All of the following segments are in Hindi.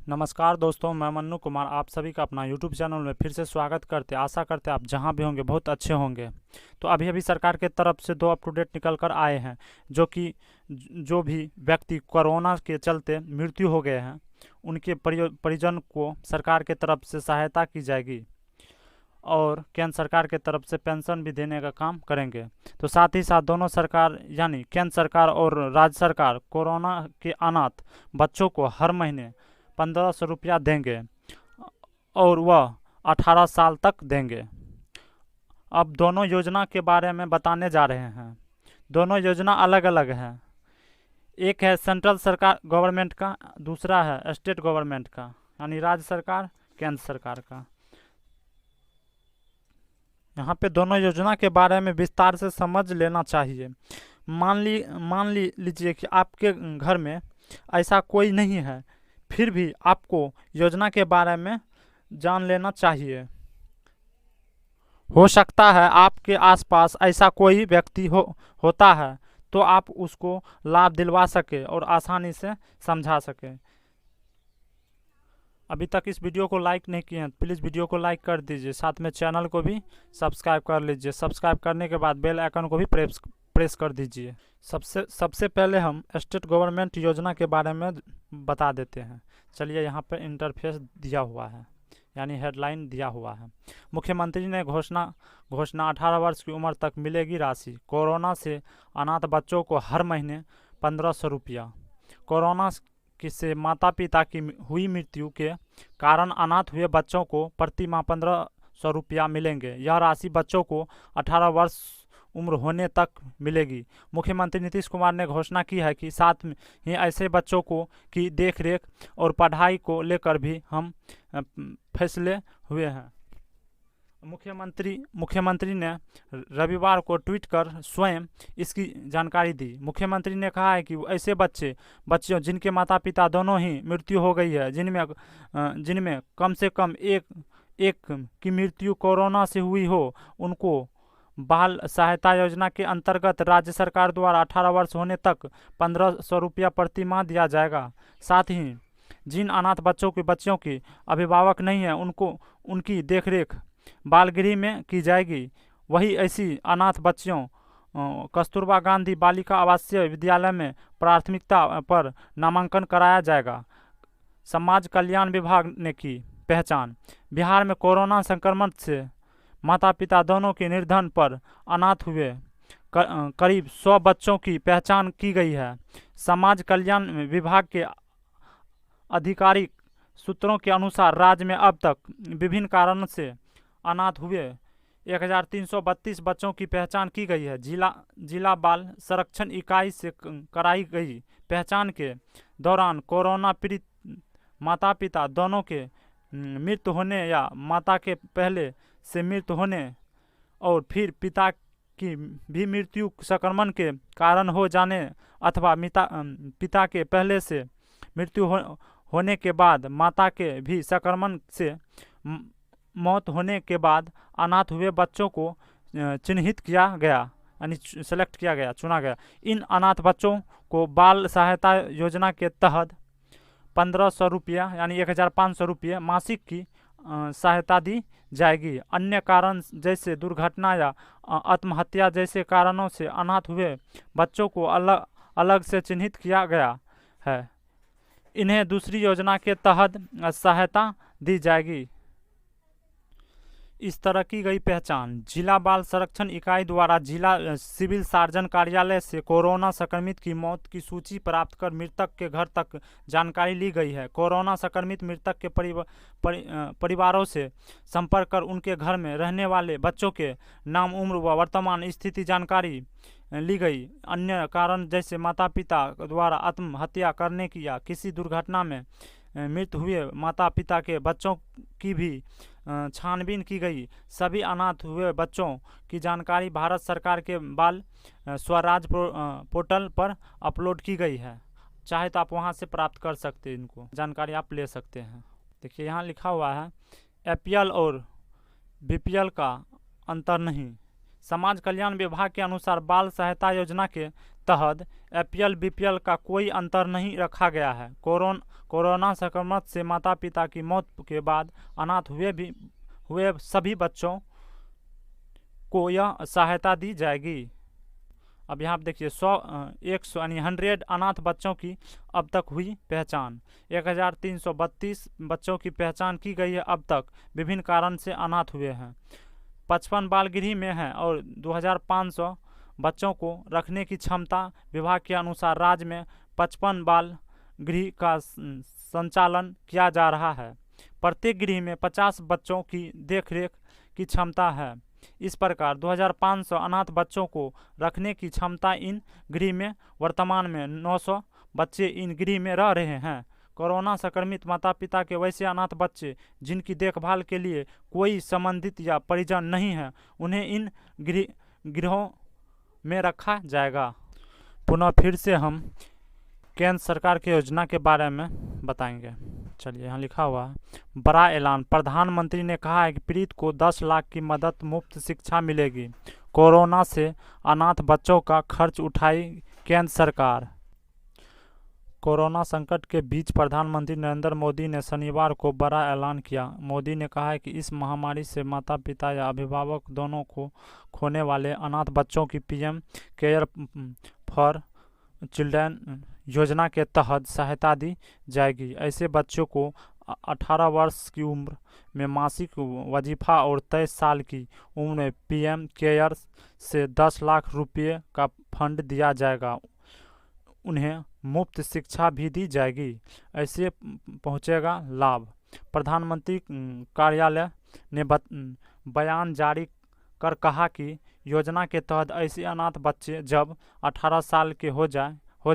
नमस्कार दोस्तों, मैं मन्नू कुमार आप सभी का अपना यूट्यूब चैनल में फिर से स्वागत करते। आशा करते आप जहां भी होंगे बहुत अच्छे होंगे। तो अभी सरकार के तरफ से 2 अप टू डेट निकल कर आए हैं, जो भी व्यक्ति कोरोना के चलते मृत्यु हो गए हैं उनके परिजन को सरकार के तरफ से सहायता की जाएगी और केंद्र सरकार के तरफ से पेंशन भी देने का काम करेंगे। तो साथ ही साथ दोनों सरकार यानी केंद्र सरकार और राज्य सरकार कोरोना के अनाथ बच्चों को हर महीने 1500 रुपया देंगे और वह 18 साल तक देंगे। अब दोनों योजना के बारे में बताने जा रहे हैं। दोनों योजना अलग अलग हैं। एक है सेंट्रल सरकार गवर्नमेंट का, दूसरा है स्टेट गवर्नमेंट का यानी राज्य सरकार केंद्र सरकार का। यहाँ पे दोनों योजना के बारे में विस्तार से समझ लेना चाहिए। मान लीजिए कि आपके घर में ऐसा कोई नहीं है, फिर भी आपको योजना के बारे में जान लेना चाहिए। हो सकता है आपके आसपास ऐसा कोई व्यक्ति होता है तो आप उसको लाभ दिलवा सके और आसानी से समझा सके। अभी तक इस वीडियो को लाइक नहीं किए हैं प्लीज़ वीडियो को लाइक कर दीजिए, साथ में चैनल को भी सब्सक्राइब कर लीजिए। सब्सक्राइब करने के बाद बेल आइकन को भी प्रेस कर दीजिए। सबसे पहले हम स्टेट गवर्नमेंट योजना के बारे में बता देते हैं। चलिए, यहाँ पर इंटरफेस दिया हुआ है यानी हेडलाइन दिया हुआ है। मुख्यमंत्री ने घोषणा 18 वर्ष की उम्र तक मिलेगी राशि। कोरोना से अनाथ बच्चों को हर महीने 1500 रुपया। कोरोना से माता पिता की हुई मृत्यु के कारण अनाथ हुए बच्चों को प्रति माह 1500 रुपया मिलेंगे। यह राशि बच्चों को 18 वर्ष उम्र होने तक मिलेगी। मुख्यमंत्री नीतीश कुमार ने घोषणा की है कि साथ में ही ऐसे बच्चों को की देखरेख और पढ़ाई को लेकर भी हम फैसले हुए हैं। मुख्यमंत्री ने रविवार को ट्वीट कर स्वयं इसकी जानकारी दी। मुख्यमंत्री ने कहा है कि ऐसे बच्चों जिनके माता पिता दोनों ही मृत्यु हो गई है, जिनमें कम से कम एक की मृत्यु कोरोना से हुई हो, उनको बाल सहायता योजना के अंतर्गत राज्य सरकार द्वारा 18 वर्ष होने तक 1500 रुपया प्रति माह दिया जाएगा। साथ ही जिन अनाथ बच्चों के अभिभावक नहीं है उनकी देखरेख बालगृह में की जाएगी। वही ऐसी अनाथ बच्चियों कस्तूरबा गांधी बालिका आवासीय विद्यालय में प्राथमिकता पर नामांकन कराया जाएगा। समाज कल्याण विभाग ने की पहचान। बिहार में कोरोना संक्रमण से माता पिता दोनों के निधन पर अनाथ हुए करीब 100 बच्चों की पहचान की गई है। समाज कल्याण विभाग के आधिकारिक सूत्रों के अनुसार राज्य में अब तक विभिन्न कारणों से अनाथ हुए 1332 बच्चों की पहचान की गई है। जिला बाल संरक्षण इकाई से कराई गई पहचान के दौरान कोरोना पीड़ित माता पिता दोनों के मृत्यु होने या माता के पहले से मृत्यु होने और फिर पिता की भी मृत्यु संक्रमण के कारण हो जाने अथवा पिता के पहले से मृत्यु होने के बाद माता के भी संक्रमण से मौत होने के बाद अनाथ हुए बच्चों को चिन्हित किया गया यानी चुना गया। इन अनाथ बच्चों को बाल सहायता योजना के तहत 1500 रुपया यानी 1500 रुपये मासिक की सहायता दी जाएगी। अन्य कारण जैसे दुर्घटना या आत्महत्या जैसे कारणों से अनाथ हुए बच्चों को अलग से चिन्हित किया गया है। इन्हें दूसरी योजना के तहत सहायता दी जाएगी। इस तरह की गई पहचान। जिला बाल संरक्षण इकाई द्वारा जिला सिविल सर्जन कार्यालय से कोरोना संक्रमित की मौत की सूची प्राप्त कर मृतक के घर तक जानकारी ली गई है। कोरोना संक्रमित मृतक के परिवारों से संपर्क कर उनके घर में रहने वाले बच्चों के नाम, उम्र व वर्तमान स्थिति जानकारी ली गई। अन्य कारण जैसे माता पिता द्वारा आत्महत्या करने की या किसी दुर्घटना में मृत्यु हुए माता पिता के बच्चों की भी छानबीन की गई। सभी अनाथ हुए बच्चों की जानकारी भारत सरकार के बाल स्वराज पोर्टल पर अपलोड की गई है। चाहे तो आप वहां से प्राप्त कर सकते हैं, इनको जानकारी आप ले सकते हैं। देखिए यहाँ लिखा हुआ है APL और BPL का अंतर नहीं। समाज कल्याण विभाग के अनुसार बाल सहायता योजना के तहत APL BPL का कोई अंतर नहीं रखा गया है। कोरोना संक्रमण से माता पिता की मौत के बाद अनाथ हुए सभी बच्चों को यह सहायता दी जाएगी। अब यहाँ आप देखिए 100 यानी 100 अनाथ बच्चों की अब तक हुई पहचान। 1332 बच्चों की पहचान की गई है अब तक, विभिन्न कारण से अनाथ हुए हैं। 55 बाल गृह में हैं और 2500 बच्चों को रखने की क्षमता। विभाग के अनुसार राज्य में 55 बाल गृह का संचालन किया जा रहा है। प्रत्येक गृह में 50 बच्चों की देखरेख की क्षमता है। इस प्रकार 2500 अनाथ बच्चों को रखने की क्षमता इन गृह में। वर्तमान में 900 बच्चे इन गृह में रह रहे हैं। कोरोना संक्रमित माता पिता के वैसे अनाथ बच्चे जिनकी देखभाल के लिए कोई संबंधित या परिजन नहीं है, उन्हें इन गृहों में रखा जाएगा। पुनः फिर से हम केंद्र सरकार की योजना के बारे में बताएंगे। चलिए, यहाँ लिखा हुआ है, बड़ा ऐलान। प्रधानमंत्री ने कहा है कि पीड़ित को 10 लाख की मदद, मुफ्त शिक्षा मिलेगी। कोरोना से अनाथ बच्चों का खर्च उठाई केंद्र सरकार। कोरोना संकट के बीच प्रधानमंत्री नरेंद्र मोदी ने शनिवार को बड़ा ऐलान किया। मोदी ने कहा है कि इस महामारी से माता पिता या अभिभावक दोनों को खोने वाले अनाथ बच्चों की PM केयर फॉर चिल्ड्रन योजना के तहत सहायता दी जाएगी। ऐसे बच्चों को 18 वर्ष की उम्र में मासिक वजीफा और 23 साल की उम्र में PM केयर से 10 लाख रुपये का फंड दिया जाएगा। उन्हें मुफ्त शिक्षा भी दी जाएगी। ऐसे पहुंचेगा लाभ। प्रधानमंत्री कार्यालय ने बयान जारी कर कहा कि योजना के तहत ऐसे अनाथ बच्चे जब 18 साल के हो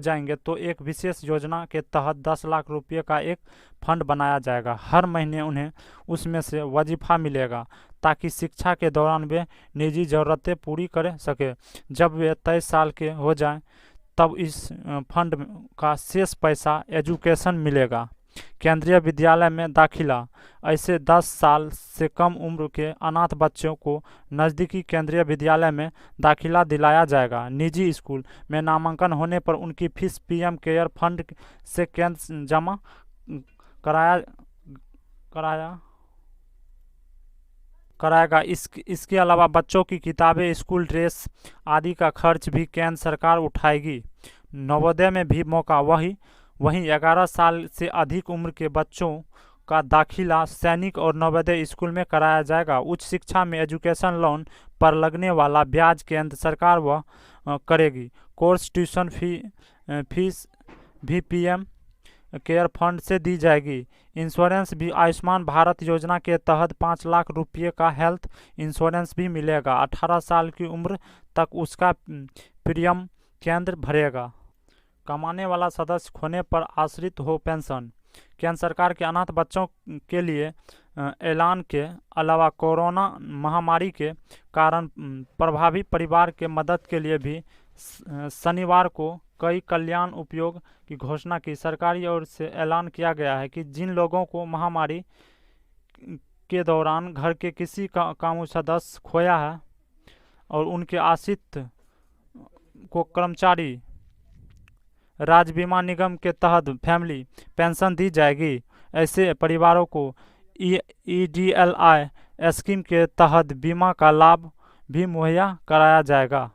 जाएंगे तो एक विशेष योजना के तहत 10 लाख रुपये का एक फंड बनाया जाएगा। हर महीने उन्हें उसमें से वजीफा मिलेगा ताकि शिक्षा के दौरान वे निजी ज़रूरतें पूरी कर सके। जब वे 23 साल के हो जाएं तब इस फंड का शेष पैसा एजुकेशन मिलेगा। केंद्रीय विद्यालय में दाखिला। ऐसे 10 साल से कम उम्र के अनाथ बच्चों को नज़दीकी केंद्रीय विद्यालय में दाखिला दिलाया जाएगा। निजी स्कूल में नामांकन होने पर उनकी फीस PM केयर फंड से केंद्र जमा कराएगा। इसके अलावा बच्चों की किताबें, स्कूल ड्रेस आदि का खर्च भी केंद्र सरकार उठाएगी। नवोदय में भी मौका। वहीं 11 साल से अधिक उम्र के बच्चों का दाखिला सैनिक और नवोदय स्कूल में कराया जाएगा। उच्च शिक्षा में एजुकेशन लोन पर लगने वाला ब्याज केंद्र सरकार वह करेगी। कोर्स ट्यूशन फीस भी PM केयर फंड से दी जाएगी। इंश्योरेंस भी आयुष्मान भारत योजना के तहत 5 लाख रुपये का हेल्थ इंश्योरेंस भी मिलेगा। 18 साल की उम्र तक उसका प्रीमियम केंद्र भरेगा। कमाने वाला सदस्य खोने पर आश्रित हो पेंशन। केंद्र सरकार के अनाथ बच्चों के लिए ऐलान के अलावा कोरोना महामारी के कारण प्रभावित परिवार के मदद के लिए भी शनिवार को कई कल्याण उपयोग की घोषणा की। सरकारी ओर से ऐलान किया गया है कि जिन लोगों को महामारी के दौरान घर के किसी कामू सदस्य खोया है और उनके आश्रित को कर्मचारी राज्य बीमा निगम के तहत फैमिली पेंशन दी जाएगी। ऐसे परिवारों को EDLI स्कीम के तहत बीमा का लाभ भी मुहैया कराया जाएगा।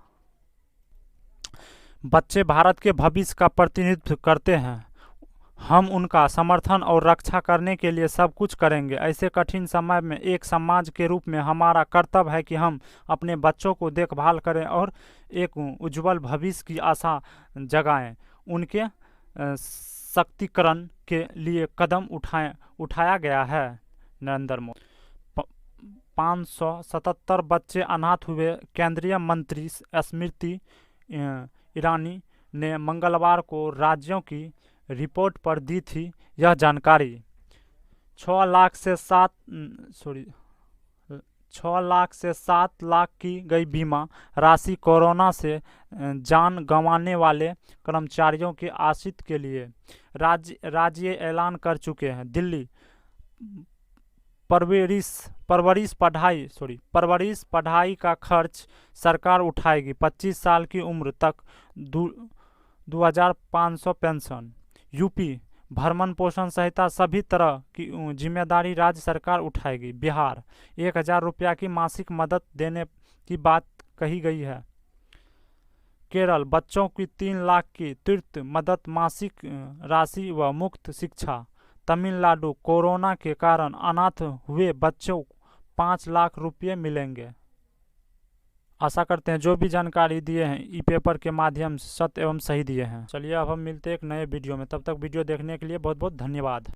बच्चे भारत के भविष्य का प्रतिनिधित्व करते हैं। हम उनका समर्थन और रक्षा करने के लिए सब कुछ करेंगे। ऐसे कठिन समय में एक समाज के रूप में हमारा कर्तव्य है कि हम अपने बच्चों को देखभाल करें और एक उज्जवल भविष्य की आशा जगाएं। उनके सशक्तिकरण के लिए कदम उठाया गया है। नरेंद्र मोदी। 577 बच्चे अनाथ हुए। केंद्रीय मंत्री स्मृति ईरानी ने मंगलवार को राज्यों की रिपोर्ट पर दी थी यह जानकारी। 6 लाख से 7 लाख की गई बीमा राशि कोरोना से जान गंवाने वाले कर्मचारियों के आश्रित के लिए। राज्य ऐलान कर चुके हैं। दिल्ली। परवरिश पढ़ाई का खर्च सरकार उठाएगी। 25 साल की उम्र तक 2500 पेंशन। यूपी भरण पोषण सहित सभी तरह की जिम्मेदारी राज्य सरकार उठाएगी। बिहार 1000 रुपया की मासिक मदद देने की बात कही गई है। केरल बच्चों की 3 लाख की तीर्थ मदद मासिक राशि व मुफ्त शिक्षा। तमिलनाडु कोरोना के कारण अनाथ हुए बच्चों 5 लाख रुपये मिलेंगे। आशा करते हैं जो भी जानकारी दिए हैं ई पेपर के माध्यम से सत्य एवं सही दिए हैं। चलिए अब हम मिलते हैं एक नए वीडियो में, तब तक वीडियो देखने के लिए बहुत बहुत धन्यवाद।